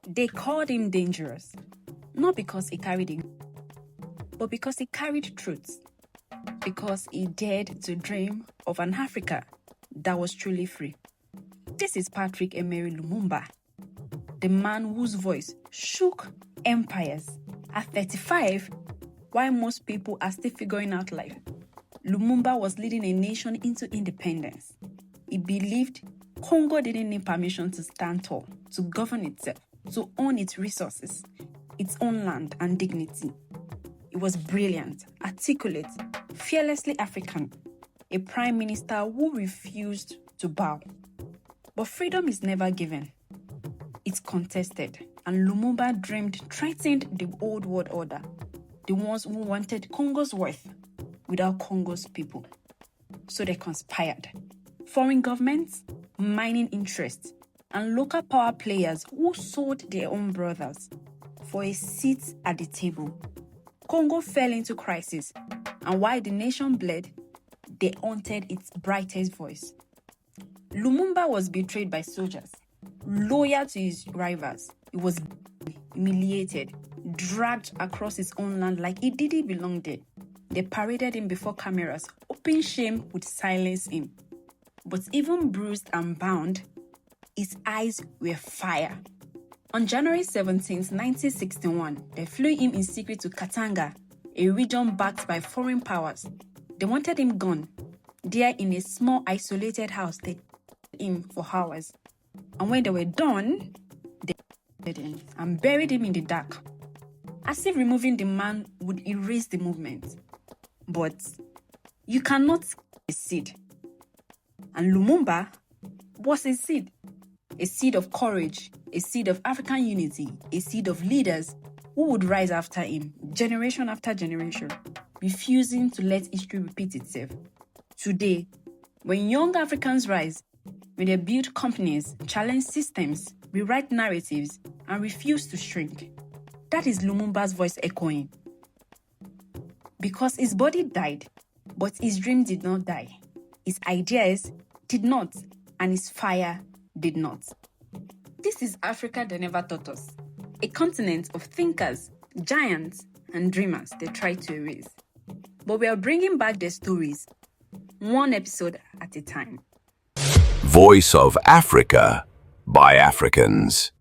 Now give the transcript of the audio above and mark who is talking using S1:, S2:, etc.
S1: They called him dangerous, not because he carried him, but because he carried truth, because he dared to dream of an Africa that was truly free. This is Patrice Émery Lumumba, the man whose voice shook empires. At 35, while most people are still figuring out life, Lumumba was leading a nation into independence. He believed Congo didn't need permission to stand tall, to govern itself, to own its resources, its own land and dignity. He was brilliant, articulate, fearlessly African, a prime minister who refused to bow. But freedom is never given. It's contested, and Lumumba threatened the old world order, the ones who wanted Congo's worth without Congo's people. So they conspired. Foreign governments, mining interests, and local power players who sold their own brothers for a seat at the table. Congo fell into crisis, and while the nation bled, they haunted its brightest voice. Lumumba was betrayed by soldiers, loyal to his rivals. He was humiliated, dragged across his own land like he didn't belong there. They paraded him before cameras, hoping shame would silence him. But even bruised and bound, his eyes were fire. On January 17, 1961, they flew him in secret to Katanga, a region backed by foreign powers. They wanted him gone. There in a small isolated house, they him for hours. And when they were done, they killed him and buried him in the dark, as if removing the man would erase the movement. But you cannot kill a seed. And Lumumba was a seed of courage, a seed of African unity, a seed of leaders who would rise after him, generation after generation, refusing to let history repeat itself. Today, when young Africans rise, when they build companies, challenge systems, rewrite narratives, and refuse to shrink, that is Lumumba's voice echoing. Because his body died, but his dream did not die. His ideas did not, and his fire did not. This is Africa they never taught us, a continent of thinkers, giants, and dreamers they tried to erase. But we are bringing back their stories, one episode at a time.
S2: Voice of Africa by Africans.